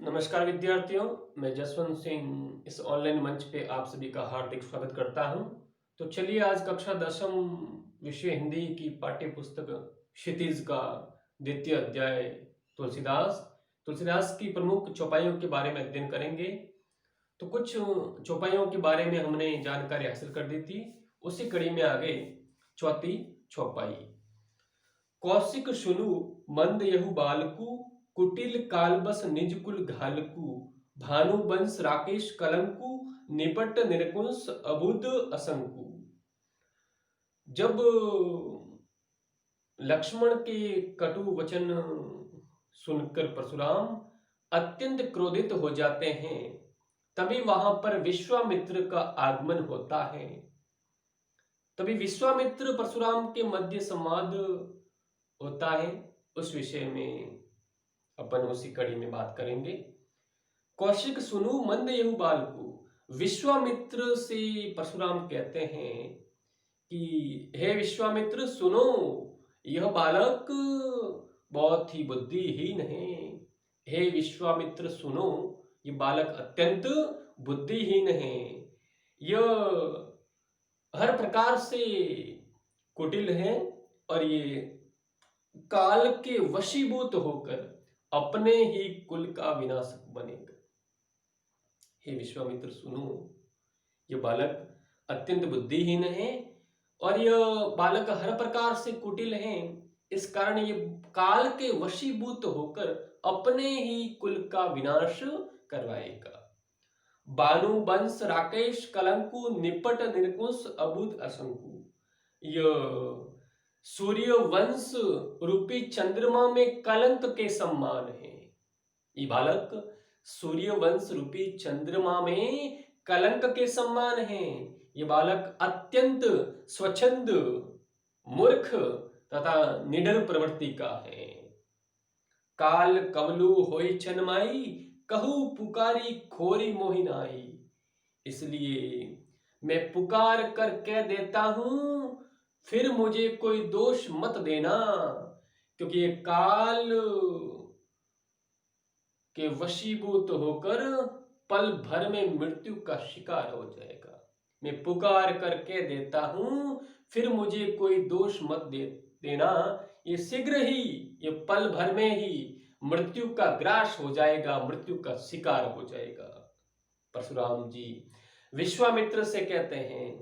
नमस्कार विद्यार्थियों, मैं जसवंत सिंह इस ऑनलाइन मंच पे आप सभी का हार्दिक स्वागत करता हूं। तो चलिए आज कक्षा 10वीं विषय हिंदी की पाठ्य पुस्तक क्षितिज का द्वितीय अध्याय तुलसीदास तुलसीदास की प्रमुख चौपाइयों के बारे में अध्ययन करेंगे। तो कुछ चौपाइयों के बारे में हमने जानकारी हासिल कर दी थी, उसी कड़ी में आगे चौथी चौपाई। कौशिक सुनु मंद यहु बालकु, कुटिल कालबस निज कुल घालकु, भानु बंश राकेश कलंकु, निपट निरकुंस अबुद असंकु। जब लक्ष्मण के कटु वचन सुनकर परशुराम अत्यंत क्रोधित हो जाते हैं, तभी वहां पर विश्वामित्र का आगमन होता है। तभी विश्वामित्र परशुराम के मध्य संवाद होता है। उस विषय में अपन उसी कड़ी में बात करेंगे। कौशिक सुनु मंद यहु बालकु। विश्वामित्र से परशुराम कहते हैं कि हे विश्वामित्र सुनो, यह बालक बहुत ही बुद्धिहीन है। हे विश्वामित्र सुनो, ये बालक अत्यंत बुद्धिहीन है। यह हर प्रकार से कुटिल है और ये काल के वशीभूत होकर अपने ही कुल का विनाशक बनेगा। हे विश्वामित्र सुनो, यह बालक अत्यंत बुद्धिहीन है और यह बालक हर प्रकार से कुटिल है। इस कारण ये काल के वशीभूत होकर अपने ही कुल का विनाश करवाएगा। बानु वंश राकेश कलंकु, निपट निरकुश अबुद असंकु। यह सूर्य वंश रूपी चंद्रमा में कलंक के समान है। ये बालक सूर्य वंश रूपी चंद्रमा में कलंक के समान है। ये बालक अत्यंत स्वच्छंद, मूर्ख तथा निडर प्रवृत्ति का है। काल कवलु होई चनमाई, कहू पुकारी खोरी मोहिनाई। इसलिए मैं पुकार कर कह देता हूं, फिर मुझे कोई दोष मत देना, क्योंकि ये काल के वशीभूत होकर पल भर में मृत्यु का शिकार हो जाएगा। मैं पुकार कर कह देता हूं, फिर मुझे कोई दोष मत देना। ये शीघ्र ही, ये पल भर में ही मृत्यु का ग्रास हो जाएगा, मृत्यु का शिकार हो जाएगा। परशुराम जी विश्वामित्र से कहते हैं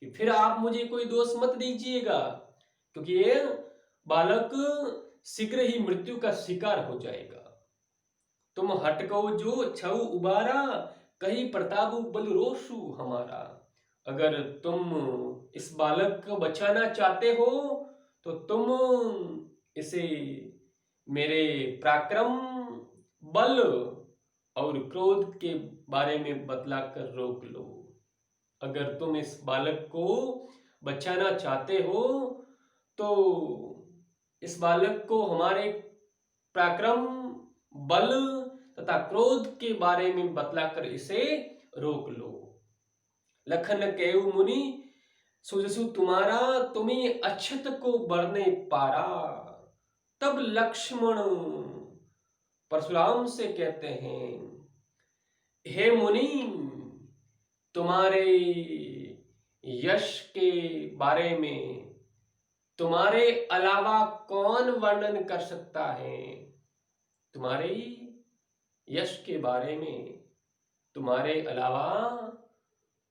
कि फिर आप मुझे कोई दोष मत दीजिएगा, क्योंकि ये बालक शीघ्र ही मृत्यु का शिकार हो जाएगा। तुम हटको जो छऊ उबारा, कहीं प्रतापु बल रोषु हमारा। अगर तुम इस बालक को बचाना चाहते हो तो तुम इसे मेरे पराक्रम, बल और क्रोध के बारे में बतलाकर रोक लो। अगर तुम इस बालक को बचाना चाहते हो तो इस बालक को हमारे पराक्रम, बल तथा क्रोध के बारे में बतलाकर इसे रोक लो। लखन केउ मुनि सुजसु तुम्हारा, तुम्ही अक्षत को बरने पारा। तब लक्ष्मण परशुराम से कहते हैं, हे मुनि, तुम्हारे यश के बारे में तुम्हारे अलावा कौन वर्णन कर सकता है। तुम्हारे यश के बारे में तुम्हारे अलावा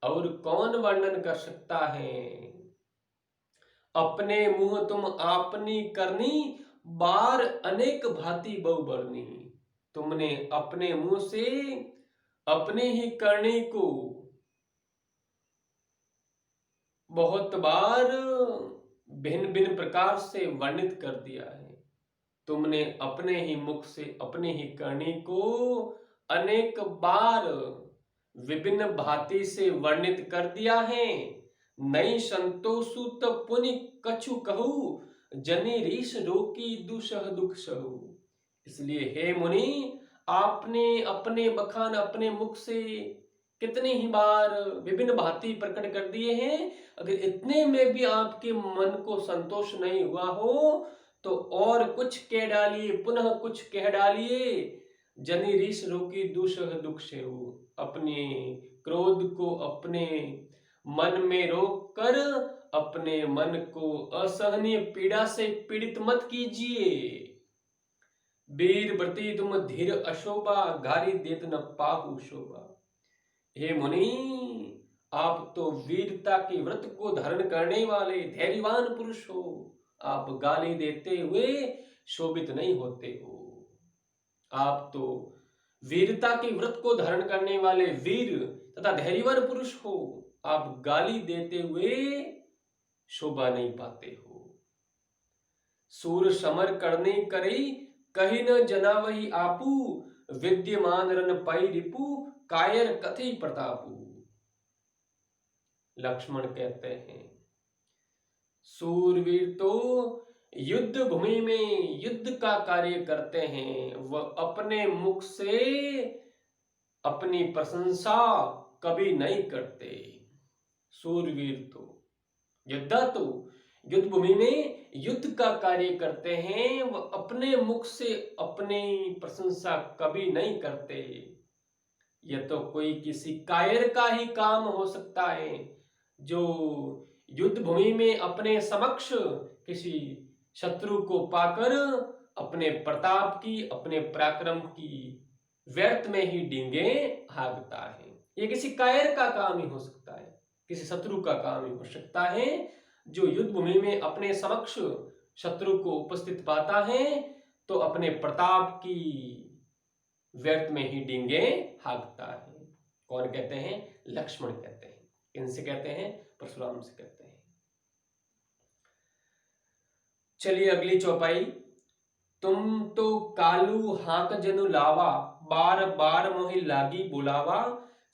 और कौन वर्णन कर सकता है। अपने मुंह तुम आपनी करनी, बार अनेक भांति बहु बरनी। तुमने अपने मुंह से अपने ही करनी को बहुत बार भिन्न भिन्न प्रकार से वर्णित कर दिया है। तुमने अपने ही मुख से अपने ही करनी को अनेक बार विभिन्न भांति से वर्णित कर दिया है। नई संतोषु तो पुनि कछु कहू, जनी रीस रोकी दुसह दुख सहु। इसलिए हे मुनि, आपने अपने बखान अपने मुख से कितने ही बार विभिन्न भांति प्रकट कर दिए हैं। अगर इतने में भी आपके मन को संतोष नहीं हुआ हो तो और कुछ कह डालिए, पुनः कुछ कह डालिए, जनि रीस रोकी दुसह दुख सेऊ। अपने क्रोध को अपने मन में रोक कर अपने मन को असहनीय पीड़ा से पीड़ित मत कीजिए। वीर व्रती तुम धीर अशोभा, घारी देत न पाहु शोभा। हे मुनि, आप तो वीरता के व्रत को धारण करने वाले धैर्यवान पुरुष हो। आप गाली देते हुए शोभित नहीं होते हो। आप तो वीरता के व्रत को धारण करने वाले वीर तथा धैर्यवान पुरुष हो। आप गाली देते हुए शोभा नहीं पाते हो। सूर समर करने करई, कही न जना वही आपू। विद्यमान रन पाई रिपु, कायर कथई प्रतापू। लक्ष्मण कहते हैं, सूरवीर तो युद्ध भूमि में युद्ध का कार्य करते हैं। वह अपने मुख से अपनी प्रशंसा कभी नहीं करते। सूरवीर तो योद्धा तो युद्ध भूमि में युद्ध का कार्य करते हैं। वह अपने मुख से अपनी प्रशंसा कभी नहीं करते। यह तो कोई किसी कायर का ही काम हो सकता है, जो युद्ध भूमि में अपने समक्ष किसी शत्रु को पाकर अपने प्रताप की, अपने पराक्रम की व्यर्थ में ही डींगे हाँकता है। यह किसी कायर का काम ही हो सकता है, किसी शत्रु का काम ही हो सकता है, जो युद्ध भूमि में अपने समक्ष शत्रु को उपस्थित पाता है तो अपने प्रताप की व्यर्थ में ही डींगे हाँकता है। कौन कहते हैं? लक्ष्मण कहते हैं। इनसे कहते हैं? परशुराम से कहते हैं। चलिए अगली चौपाई। तुम तो कालू हाक जनु लावा, बार बार मोहि लागी बुलावा।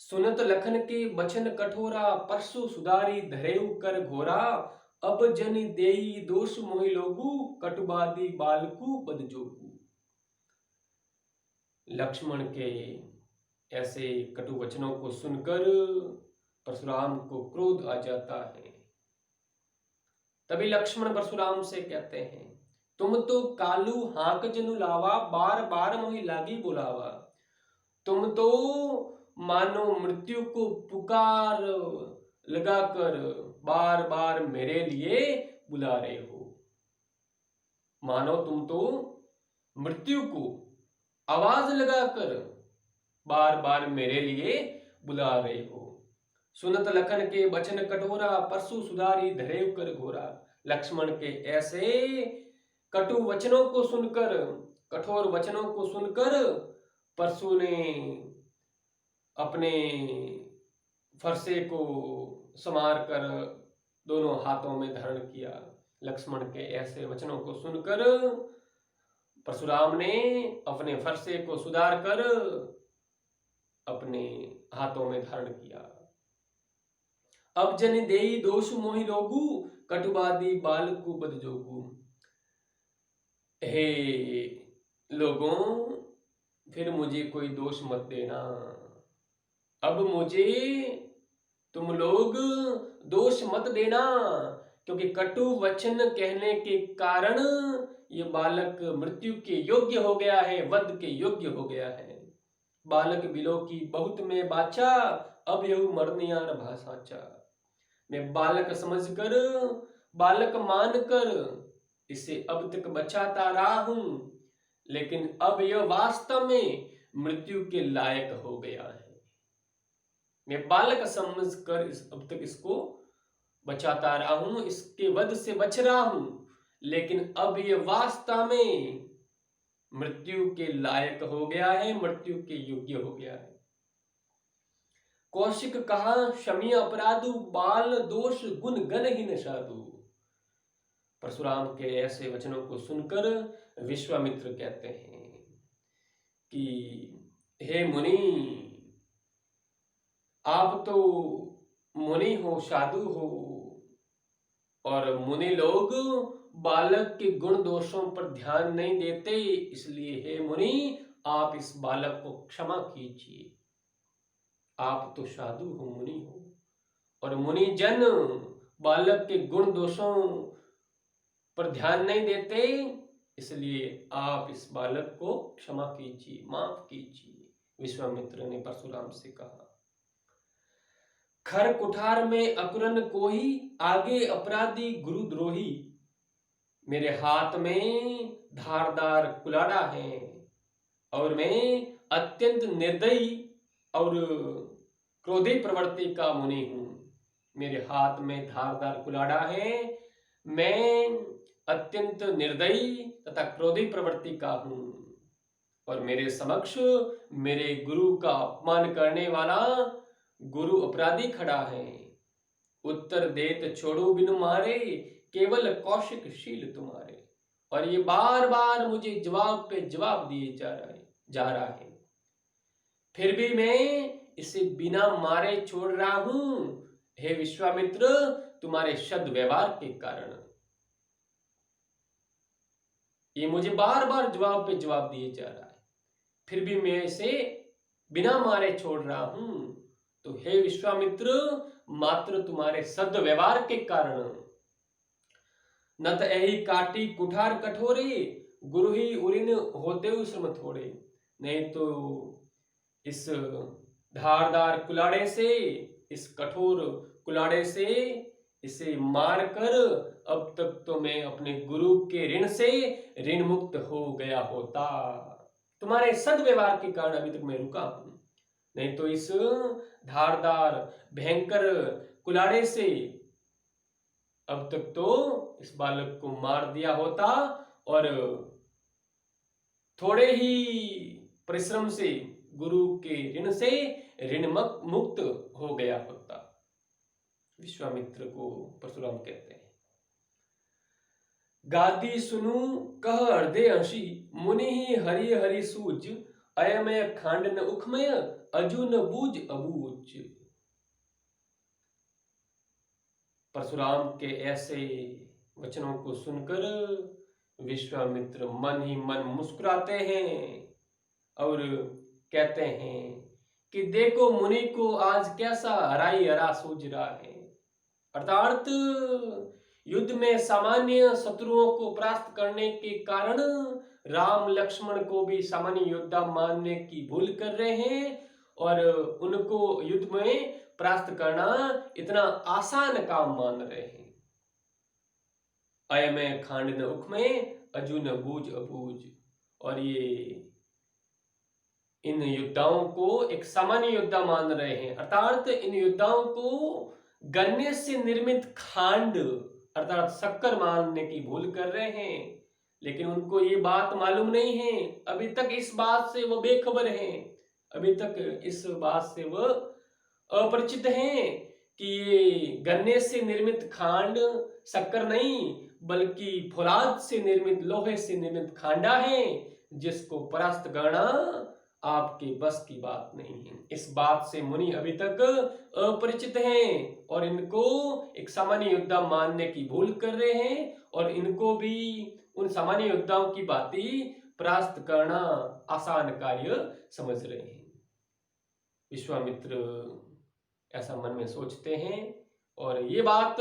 सुनत लखन के बचन कठोरा, परसु सुधारी धरेउ कर घोरा। अब जनि देई दोष मोहि लोगु, कटुबादी बालकु बद जोगु। लक्ष्मण के ऐसे कटु वचनों को सुनकर परशुराम को क्रोध आ जाता है। तभी लक्ष्मण परशुराम से कहते हैं, तुम तो कालू हाक जनु लावा, बार बार मोहि लागी बुलावा। तुम तो मानो मृत्यु को पुकार लगाकर बार बार मेरे लिए बुला रहे हो। मानो तुम तो मृत्यु को आवाज लगाकर बार बार मेरे लिए बुला रहे हो। सुनत लखन के बचन कठोरा, परसु सुधारी धरेउ कर घोरा। लक्ष्मण के ऐसे कटु वचनों को सुनकर, कठोर वचनों को सुनकर परसु ने अपने फरसे को संवार कर दोनों हाथों में धारण किया। लक्ष्मण के ऐसे वचनों को सुनकर परशुराम ने अपने फरसे को सुधार कर अपने हाथों में धारण किया। अब जनि देई दोष मोहि लोगु, कटुबादी बालकु बद जोगु। हे लोगों, फिर मुझे कोई दोष मत देना। अब मुझे तुम लोग दोष मत देना, क्योंकि कटु वचन कहने के कारण ये बालक मृत्यु के योग्य हो गया है, वध के योग्य हो गया है। बालक बिलो की बहुत में बाचा, अब यहु मरनियार भाषाचा। मैं बालक समझकर, बालक मानकर इसे अब तक बचाता रहा हूं, लेकिन अब यह वास्तव में मृत्यु के लायक हो गया है। मैं बालक समझकर अब तक इसको बचाता रहा हूं, इसके वध से बच रहा हूं, लेकिन अब यह वास्तव में मृत्यु के लायक हो गया है, मृत्यु के योग्य हो गया है। कौशिक कहा क्षमी अपराधु, बाल दोष गुण गण ही न साधु। परशुराम के ऐसे वचनों को सुनकर विश्वामित्र कहते हैं कि हे मुनि, आप तो मुनि हो, साधु हो, और मुनि लोग बालक के गुण दोषों पर ध्यान नहीं देते, इसलिए हे मुनि, आप इस बालक को क्षमा कीजिए। आप तो साधु हो, मुनि हो, और मुनि जन बालक के गुण दोषों पर ध्यान नहीं देते, इसलिए आप इस बालक को क्षमा कीजिए, माफ कीजिए। विश्वामित्र ने परशुराम से कहा। खर कुठार में अकुरन कोही, आगे अपराधी गुरुद्रोही। मेरे हाथ में धारदार कुलाड़ा है और मैं अत्यंत निर्दयी और क्रोधी प्रवृत्ति का मुनि हूं। मेरे हाथ में धारदार कुलाड़ा है, मैं अत्यंत निर्दयी तथा क्रोधी प्रवृत्ति का हूं और मेरे समक्ष मेरे गुरु का अपमान करने वाला गुरु अपराधी खड़ा है। उत्तर देत छोड़ो बिनु मारे, केवल कौशिक शील तुम्हारे। और ये बार बार मुझे जवाब पे जवाब दिए जा रहा है, फिर भी मैं इसे बिना मारे छोड़ रहा हूं। हे विश्वामित्र, तुम्हारे सद्व्यवहार के कारण ये मुझे बार बार जवाब पे जवाब दिए जा रहा है, फिर भी मैं इसे बिना मारे छोड़ रहा हूं। तो हे विश्वामित्र, मात्र तुम्हारे सद्व्यवहार के कारण। न तो यही काटी कुठार कठोरे, गुरु ही उरिन होते श्रम थोड़े। नहीं तो इस धारदार कुलाड़े से, इस कठोर कुलाड़े से इसे मारकर अब तक तो मैं अपने गुरु के ऋण से ऋण मुक्त हो गया होता। तुम्हारे सद्व्यवहार के कारण अभी तक मैं रुका हूं, नहीं तो इस धारदार भयंकर कुलाड़े से अब तक तो इस बालक को मार दिया होता और थोड़े ही परिश्रम से गुरु के ऋण से ऋण मुक्त हो गया होता। विश्वामित्र को परशुराम कहते हैं। गादी सुनु कह हृदय हसी, मुनि ही हरि हरि सूज। अयमय खांडन उखमय, अजु न बूझ अबूझ। परशुराम के ऐसे वचनों को सुनकर विश्वामित्र मन ही मन मुस्कुराते हैं और कहते हैं कि देखो मुनि को आज कैसा हराई हरा सूझ रहा है। अर्थात युद्ध में सामान्य शत्रुओं को परास्त करने के कारण राम लक्ष्मण को भी सामान्य योद्धा मानने की भूल कर रहे हैं और उनको युद्ध में परास्त करना इतना आसान काम मान रहे हैं। अयमय खांड न उख में, अजू न बूझ अबूझ। और ये इन योद्धाओं को एक सामान्य योद्धा मान रहे हैं, अर्थात इन योद्धाओं को गन्ने से निर्मित खांड अर्थात शक्कर मानने की भूल कर रहे हैं। लेकिन उनको ये बात मालूम नहीं है, अभी तक इस बात से वो बेखबर हैं, अभी तक इस बात से वो अपरिचित हैं कि ये गन्ने से निर्मित खांड शक्कर नहीं बल्कि फौलाद से निर्मित, लोहे से निर्मित खांडा है, जिसको परास्त करना आपके बस की बात नहीं है। इस बात से मुनि अभी तक अपरिचित हैं और इनको एक सामान्य योद्धा मानने की भूल कर रहे हैं और इनको भी उन सामान्य योद्धाओं की बातें परास्त करना आसान कार्य समझ रहे हैं। विश्वामित्र ऐसा मन में सोचते हैं और ये बात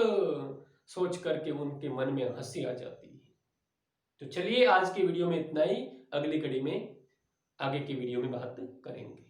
सोच करके उनके मन में हंसी आ जाती है। तो चलिए आज की वीडियो में इतना ही, अगली कड़ी में आगे की वीडियो में बात करेंगे।